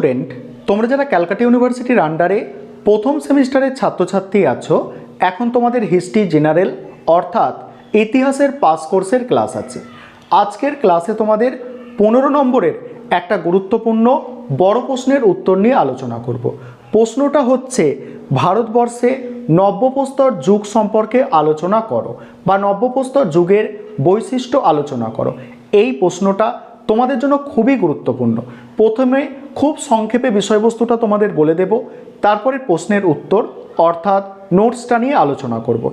Student, তোমরা যারা ক্যালকাটা ইউনিভার্সিটির আন্ডারে প্রথম সেমিস্টারের ছাত্রছাত্রী আছো, এখন তোমাদের হিস্ট্রি জেনারেল অর্থাৎ ইতিহাসের পাস কোর্সের ক্লাস আছে। আজকের ক্লাসে তোমাদের 15 নম্বরের একটা গুরুত্বপূর্ণ বড় প্রশ্নের উত্তর নিয়ে আলোচনা করব। প্রশ্নটা হচ্ছে, ভারতবর্ষে নব্যপ্রস্তর যুগ সম্পর্কে আলোচনা করো বা নব্যপ্রস্তর যুগের বৈশিষ্ট্য আলোচনা করো। এই প্রশ্নটা তোমাদের জন্য খুবই গুরুত্বপূর্ণ। প্রথমে খুব সংক্ষেপে বিষয়বস্তুটা তোমাদের বলে দেব, তারপরে প্রশ্নের উত্তর অর্থাৎ নোটসটা নিয়ে আলোচনা করব।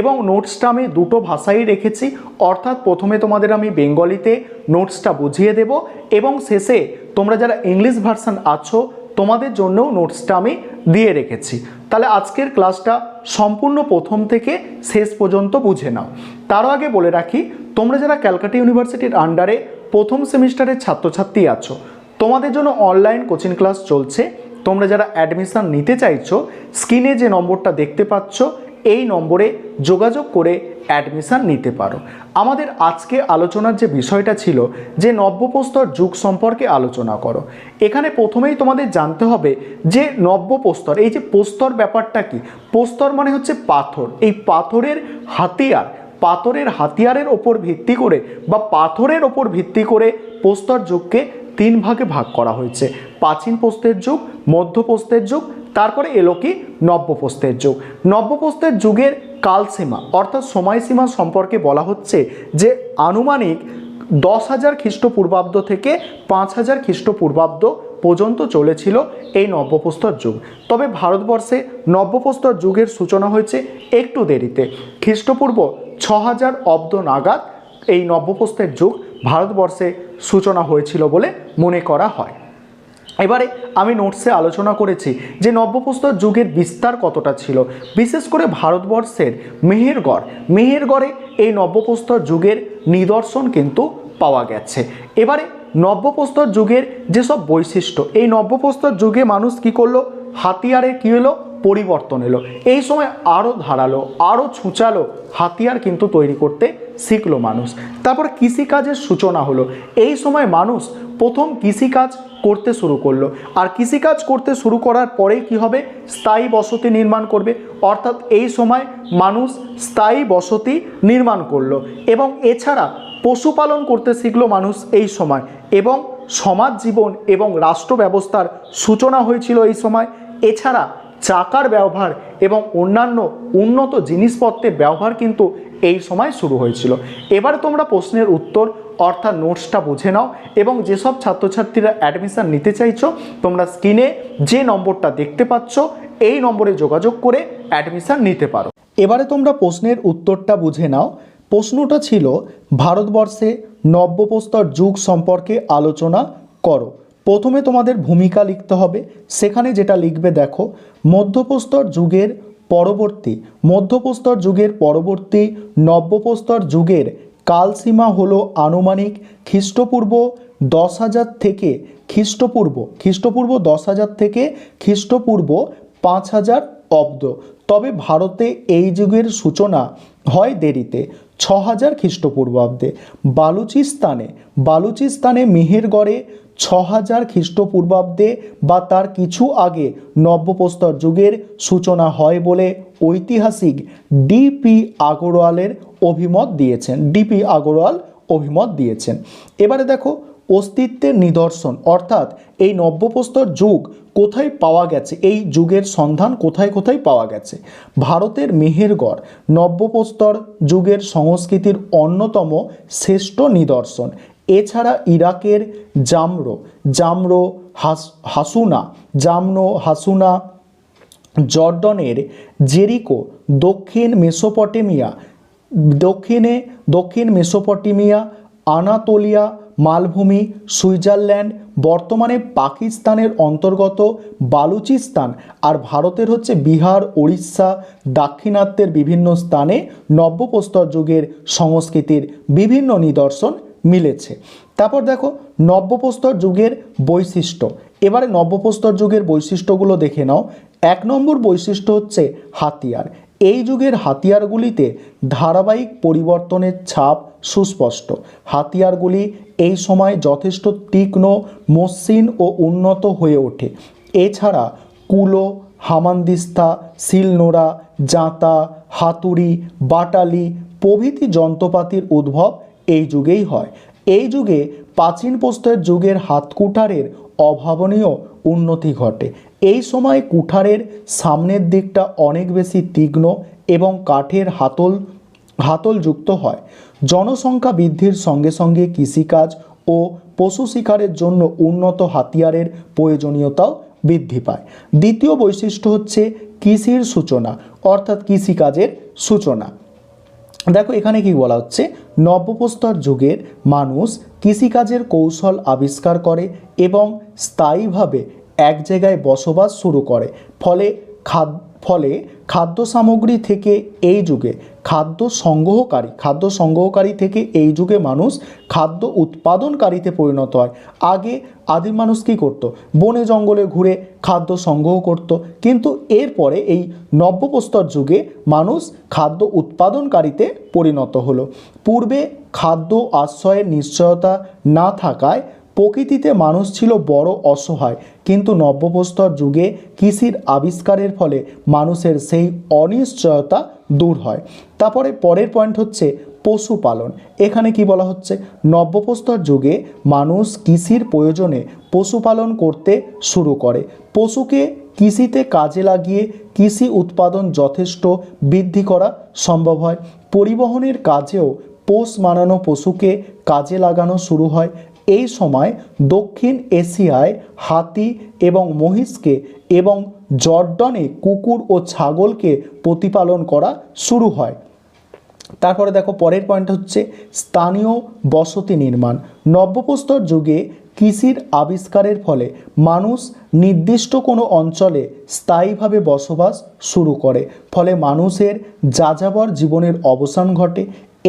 এবং নোটসটা আমি দুটো ভাষায় রেখেছি, অর্থাৎ প্রথমে তোমাদের আমি বেঙ্গলিতে নোটসটা বুঝিয়ে দেব এবং শেষে তোমরা যারা ইংলিশ ভার্সন আছো তোমাদের জন্যও নোটসটা আমি দিয়ে রেখেছি। তাহলে আজকের ক্লাসটা সম্পূর্ণ প্রথম থেকে শেষ পর্যন্ত বুঝে নাও। তার আগে বলে রাখি, তোমরা যারা ক্যালকাটা ইউনিভার্সিটির আন্ডারে প্রথম সেমিস্টারের ছাত্রছাত্রী আছো, তোমাদের জন্য অনলাইন কোচিং ক্লাস চলছে। তোমরা যারা অ্যাডমিশান নিতে চাইছো, স্ক্রিনে যে নম্বরটা দেখতে পাচ্ছ এই নম্বরে যোগাযোগ করে অ্যাডমিশান নিতে পারো। আমাদের আজকে আলোচনার যে বিষয়টা ছিল যে নব্যপ্রস্তর যুগ সম্পর্কে আলোচনা করো। এখানে প্রথমেই তোমাদের জানতে হবে যে নব্যপ্রস্তর, এই যে প্রস্তর ব্যাপারটা কি। প্রস্তর মানে হচ্ছে পাথর। এই পাথরের হাতিয়ারের ওপর ভিত্তি করে বা পাথরের ওপর ভিত্তি করে প্রস্তর যুগকে তিন ভাগে ভাগ করা হয়েছে। প্রাচীন প্রস্তর যুগ, মধ্যপ্রস্তর যুগ, তারপরে এলো কি নব্যপ্রস্তর যুগ। নব্যপ্রস্তর যুগের কালসীমা অর্থাৎ সময়সীমা সম্পর্কে বলা হচ্ছে যে আনুমানিক 10,000 খ্রিস্টপূর্বাব্দ থেকে 5,000 খ্রিস্টপূর্বাব্দ পর্যন্ত চলেছিল এই নব্যপ্রস্তর যুগ। তবে ভারতবর্ষে নব্যপ্রস্তর যুগের সূচনা হয়েছে একটু দেরিতে। খ্রিস্টপূর্ব 6,000 অব্দ নাগাদ এই নব্যপ্রস্তর যুগ ভারতবর্ষে সূচনা হয়েছিল বলে মনে করা হয়। এবারে আমি নোটসে আলোচনা করেছি যে নব্যপ্রস্তর যুগের বিস্তার কতটা ছিল। বিশেষ করে ভারতবর্ষের মেহেরগড়ে এই নব্যপ্রস্তর যুগের নিদর্শন কিন্তু পাওয়া গেছে। এবারে নব্যপ্রস্তর যুগের যেসব বৈশিষ্ট্য, এই নব্যপ্রস্তর যুগে মানুষ কি করলো, হাতিয়ারে কি হলো, পরিবর্তন এলো। এই সময় আরও ধারালো, আরও ছুঁচালো হাতিয়ার কিন্তু তৈরি করতে শিখলো মানুষ। তারপর কৃষিকাজের সূচনা হলো। এই সময় মানুষ প্রথম কৃষিকাজ করতে শুরু করলো। আর কৃষিকাজ করতে শুরু করার পরেই কি হবে, স্থায়ী বসতি নির্মাণ করবে। অর্থাৎ এই সময় মানুষ স্থায়ী বসতি নির্মাণ করলো এবং এছাড়া পশুপালন করতে শিখলো মানুষ এই সময়, এবং সমাজ জীবন এবং রাষ্ট্র ব্যবস্থার সূচনা হয়েছিল এই সময়। এছাড়া চাকার ব্যবহার এবং অন্যান্য উন্নত জিনিসপত্রের ব্যবহার কিন্তু এই সময় শুরু হয়েছিল। এবারে তোমরা প্রশ্নের উত্তর অর্থাৎ নোটসটা বুঝে নাও এবং যেসব ছাত্রছাত্রীরা অ্যাডমিশান নিতে চাইছো তোমরা স্ক্রিনে যে নম্বরটা দেখতে পাচ্ছ এই নম্বরে যোগাযোগ করে অ্যাডমিশান নিতে পারো। এবারে তোমরা প্রশ্নের উত্তরটা বুঝে নাও। প্রশ্নটা ছিল, ভারতবর্ষে নব্যপ্রস্তর যুগ সম্পর্কে আলোচনা করো। প্রথমে তোমাদের ভূমিকা লিখতে হবে। সেখানে যেটা লিখবে দেখো, মধ্যপ্রস্তর যুগের পরবর্তী নব্যপ্রস্তর যুগের কালসীমা হলো আনুমানিক খ্রিস্টপূর্ব 10,000 থেকে খ্রিস্টপূর্ব 10,000 থেকে খ্রিস্টপূর্ব 5,000 অব্দ। তবে ভারতে এই যুগের সূচনা হয় দেরিতে, 6,000 খ্রিস্টপূর্বাব্দে। বালুচিস্তানে মেহেরগড়ে 6,000 খ্রিস্টপূর্বাব্দে বা তার কিছু আগে নব্যপ্রস্তর যুগের সূচনা হয় বলে ঐতিহাসিক ডিপি আগরওয়াল অভিমত দিয়েছেন। এবারে দেখো, অস্তিত্বের নিদর্শন অর্থাৎ এই নব্যপ্রস্তর যুগ কোথায় পাওয়া গেছে, এই যুগের সন্ধান কোথায় কোথায় পাওয়া গেছে। ভারতের মেহেরগড় নব্যপ্রস্তর যুগের সংস্কৃতির অন্যতম শ্রেষ্ঠ নিদর্শন। এছাড়া ইরাকের জামরো হাসুনা, জর্ডনের জেরিকো, দক্ষিণ মেসোপটেমিয়া, আনাতোলিয়া মালভূমি, সুইজারল্যান্ড, বর্তমানে পাকিস্তানের অন্তর্গত বালুচিস্তান আর ভারতের হচ্ছে বিহার, ওড়িশা, দাক্ষিণাত্যের বিভিন্ন স্থানে নব্যপ্রস্তর যুগের সংস্কৃতির বিভিন্ন নিদর্শন মিলেছে। তারপর দেখো নব্যপ্রস্তর যুগের বৈশিষ্ট্য। এবারে নব্যপ্রস্তর যুগের বৈশিষ্ট্যগুলো দেখে নাও। 1 নম্বর বৈশিষ্ট্য হচ্ছে হাতিয়ার। এই যুগের হাতিয়ারগুলিতে ধারাবাহিক পরিবর্তনের ছাপ সুস্পষ্ট। হাতিয়ারগুলি এই সময় যথেষ্ট তীক্ষ্ণ, মসৃণ ও উন্নত হয়ে ওঠে। এছাড়া কুলো, হামানদিস্তা, শিলনোড়া, জাঁতা, হাতুড়ি, বাটালি প্রভৃতি যন্ত্রপাতির উদ্ভব এই যুগেই হয়। এই যুগে প্রাচীন প্রস্তর যুগের হাতকুঠারের অভাবনীয় উন্নতি ঘটে। এই সময় কুঠারের সামনের দিকটা অনেক বেশি তীক্ষ্ণ এবং কাঠের হাতলযুক্ত হয়। জনসংখ্যা বৃদ্ধির সঙ্গে সঙ্গে কৃষিকাজ ও পশু শিকারের জন্য উন্নত হাতিয়ারের প্রয়োজনীয়তাও বৃদ্ধি পায়। দ্বিতীয় বৈশিষ্ট্য হচ্ছে কৃষির সূচনা, অর্থাৎ কৃষিকাজের সূচনা। দেখো এখানে কি বলা হচ্ছে, নব্যপ্রস্তর যুগের মানুষ কৃষিকাজের কৌশল আবিষ্কার করে এবং স্থায়ীভাবে এক জায়গায় বসবাস শুরু করে। ফলে খাদ্য সামগ্রী থেকে এই যুগে খাদ্য সংগ্রহকারী থেকে এই যুগে মানুষ খাদ্য উৎপাদনকারীতে পরিণত হয়। আগে আদিম মানুষ কী করতো, বনে জঙ্গলে ঘুরে খাদ্য সংগ্রহ করত, কিন্তু এরপরে এই নব্যপ্রস্তর যুগে মানুষ খাদ্য উৎপাদনকারীতে পরিণত হলো। পূর্বে খাদ্য আশ্রয়ের নিশ্চয়তা না থাকায় প্রকৃতিতে মানুষ ছিল বড় অসহায়, কিন্তু নব্যপ্রস্তর যুগে কৃষির আবিষ্কারের ফলে মানুষের সেই অনিশ্চয়তা দূর হয়। তারপরে পরের পয়েন্ট হচ্ছে পশুপালন। এখানে কি বলা হচ্ছে, নব্যপ্রস্তর যুগে মানুষ কৃষির প্রয়োজনে পশুপালন করতে শুরু করে। পশুকে কৃষিতে কাজে লাগিয়ে কৃষি উৎপাদন যথেষ্ট বৃদ্ধি করা সম্ভব হয়। পরিবহনের কাজেও পোষ মানানো পশুকে কাজে লাগানো শুরু হয়। এই সময় দক্ষিণ এশিয়ায় হাতি এবং মহিষকে এবং জর্ডনে কুকুর ও ছাগলকে প্রতিপালন করা শুরু হয়। তারপরে দেখো পরের পয়েন্ট হচ্ছে স্থানীয় বসতি নির্মাণ। নব্যপ্রস্তর যুগে কৃষির আবিষ্কারের ফলে মানুষ নির্দিষ্ট কোনো অঞ্চলে স্থায়ীভাবে বসবাস শুরু করে। ফলে মানুষের যাযাবর জীবনের অবসান ঘটে।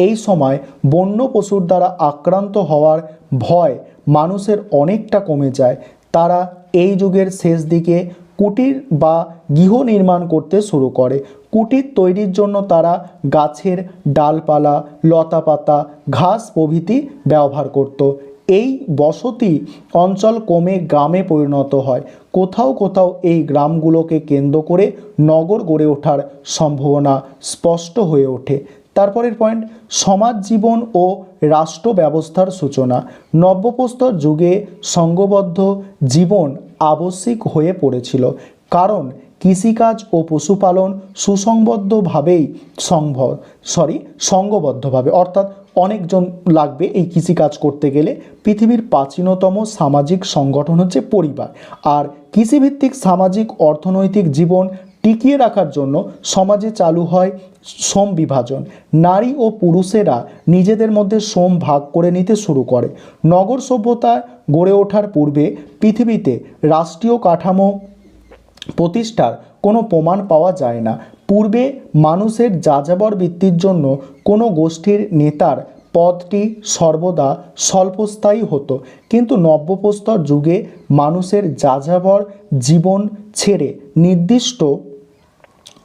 এই সময় বন্য পশুর দ্বারা আক্রান্ত হওয়ার ভয় মানুষের অনেকটা কমে যায়। তারা এই যুগের শেষ দিকে কুটির বা গৃহ নির্মাণ করতে শুরু করে। কুটির তৈরির জন্য তারা গাছের ডালপালা, লতাপাতা, ঘাস প্রভৃতি ব্যবহার করত। এই বসতি অঞ্চল কমে গ্রামে পরিণত হয়। কোথাও কোথাও এই গ্রামগুলোকে কেন্দ্র করে নগর গড়ে ওঠার সম্ভাবনা স্পষ্ট হয়ে ওঠে। তারপরের পয়েন্ট সমাজ জীবন ও রাষ্ট্র ব্যবস্থার সূচনা। নব্যপ্রস্তর যুগে সংঘবদ্ধ জীবন আবশ্যিক হয়ে পড়েছিল, কারণ কৃষিকাজ ও পশুপালন সংঘবদ্ধভাবে অর্থাৎ অনেকজন লাগবে এই কৃষিকাজ করতে গেলে। পৃথিবীর প্রাচীনতম সামাজিক সংগঠন হচ্ছে পরিবার। আর কৃষিভিত্তিক সামাজিক অর্থনৈতিক জীবন টিকিয়ে রাখার জন্য সমাজে চালু হয় শ্রম বিভাজন। নারী ও পুরুষেরা নিজেদের মধ্যে শ্রম ভাগ করে নিতে শুরু করে। নগর সভ্যতা গড়ে ওঠার পূর্বে পৃথিবীতে রাষ্ট্রীয় কাঠামো প্রতিষ্ঠার কোনো প্রমাণ পাওয়া যায় না। পূর্বে মানুষের যাযাবর বৃত্তির জন্য কোনো গোষ্ঠীর নেতার পদটি সর্বদা স্বল্পস্থায়ী হতো, কিন্তু নব্যপ্রস্তর যুগে মানুষের যাযাবর জীবন ছেড়ে নির্দিষ্ট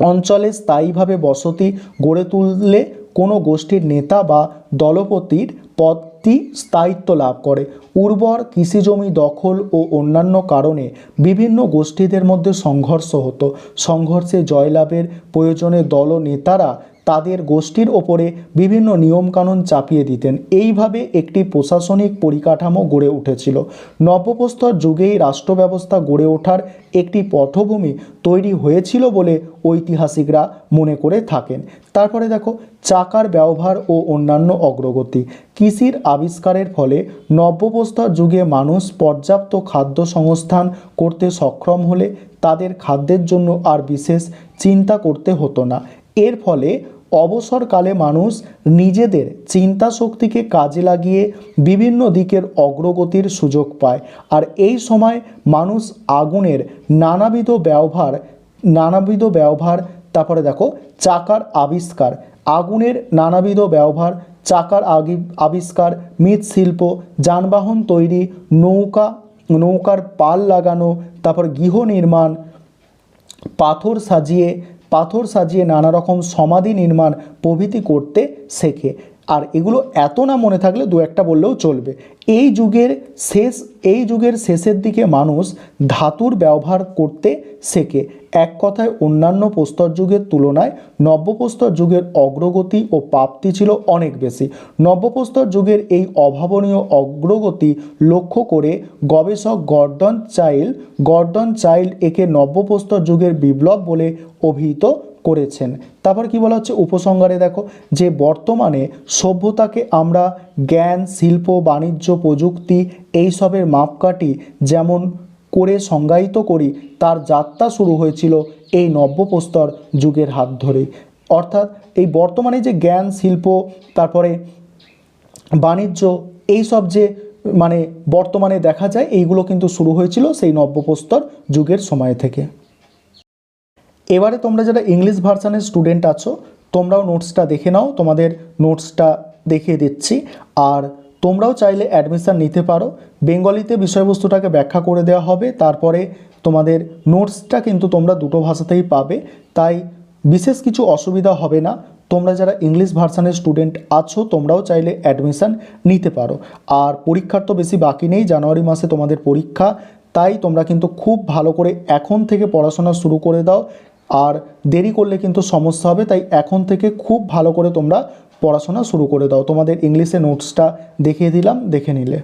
অঞ্চলে স্থায়ীভাবে বসতি গড়ে তুললে কোনো গোষ্ঠীর নেতা বা দলপতির পদটি স্থায়িত্ব লাভ করে। উর্বর কৃষিজমি দখল ও অন্যান্য কারণে বিভিন্ন গোষ্ঠীদের মধ্যে সংঘর্ষ হতো। সংঘর্ষে জয়লাভের প্রয়োজনে দলনেতারা তাদের গোষ্ঠীর ওপরে বিভিন্ন নিয়মকানুন চাপিয়ে দিতেন। এইভাবে একটি প্রশাসনিক পরিকাঠামো গড়ে উঠেছিল। নব্যপ্রস্তর যুগেই রাষ্ট্র ব্যবস্থা গড়ে ওঠার একটি পটভূমি তৈরি হয়েছিল বলে ঐতিহাসিকরা মনে করে থাকেন। তারপরে দেখো চাকার ব্যবহার ও অন্যান্য অগ্রগতি। কৃষির আবিষ্কারের ফলে নব্যপ্রস্তর যুগে মানুষ পর্যাপ্ত খাদ্য সংস্থান করতে সক্ষম হলে তাদের খাদ্যের জন্য আর বিশেষ চিন্তা করতে হতো না। এর ফলে অবসরকালে মানুষ নিজেদের চিন্তা শক্তিকে কাজে লাগিয়ে বিভিন্ন দিকের অগ্রগতির সুযোগ পায়। আর এই সময় মানুষ আগুনের নানাবিধ ব্যবহার তারপরে দেখো চাকার আবিষ্কার, আগুনের নানাবিধ ব্যবহার, চাকার আবিষ্কার, মৃৎশিল্প, যানবাহন তৈরি, নৌকার পাল লাগানো, তারপর গৃহ নির্মাণ, পাথর সাজিয়ে নানা রকম সমাধি নির্মাণ প্রভৃতি করতে শেখে। আর এগুলো এত না মনে থাকলে দু একটা বললেও চলবে। এই যুগের শেষের দিকে মানুষ ধাতুর ব্যবহার করতে শেখে। এক কথায় অন্যান্য প্রস্তর যুগের তুলনায় নব্যপ্রস্তর যুগের অগ্রগতি ও প্রাপ্তি ছিল অনেক বেশি। নব্যপ্রস্তর যুগের এই অভাবনীয় অগ্রগতি লক্ষ্য করে গবেষক গর্ডন চাইল্ড একে নব্যপ্রস্তর যুগের বিপ্লব বলে অভিহিত করেছেন। তারপর কি বলা হচ্ছে উপসংহারে, দেখো যে বর্তমানে সভ্যতাকে আমরা জ্ঞান, শিল্প, বাণিজ্য, প্রযুক্তি এইসবের মাপকাঠি যেমন করে সংজ্ঞায়িত করি, তার যাত্রা শুরু হয়েছিল এই নব্যপ্রস্তর যুগের হাত ধরে। অর্থাৎ এই বর্তমানে যে জ্ঞান, শিল্প, তারপরে বাণিজ্য, এইসব যে মানে বর্তমানে দেখা যায়, এইগুলো কিন্তু শুরু হয়েছিল সেই নব্যপ্রস্তর যুগের সময় থেকে। এবারে তোমরা যারা ইংলিশ ভার্সানের স্টুডেন্ট আছো, তোমরাও নোটসটা দেখে নাও, তোমাদের নোটসটা দেখিয়ে দিচ্ছি। আর তোমরাও চাইলে অ্যাডমিশান নিতে পারো। বেঙ্গলিতে বিষয়বস্তুটাকে ব্যাখ্যা করে দেওয়া হবে, তারপরে তোমাদের নোটসটা কিন্তু তোমরা দুটো ভাষাতেই পাবে, তাই বিশেষ কিছু অসুবিধা হবে না। তোমরা যারা ইংলিশ ভার্সানের স্টুডেন্ট আছো, তোমরাও চাইলে অ্যাডমিশান নিতে পারো। আর পরীক্ষার তো বেশি বাকি নেই, জানুয়ারি মাসে তোমাদের পরীক্ষা, তাই তোমরা কিন্তু খুব ভালো করে এখন থেকে পড়াশোনা শুরু করে দাও। আর দেরি করলে কিন্তু সমস্যা হবে, তাই এখন থেকে খুব ভালো করে তোমরা পড়াশোনা শুরু করে দাও। তোমাদের ইংলিশে নোটসটা দেখিয়ে দিলাম, দেখে নিলে।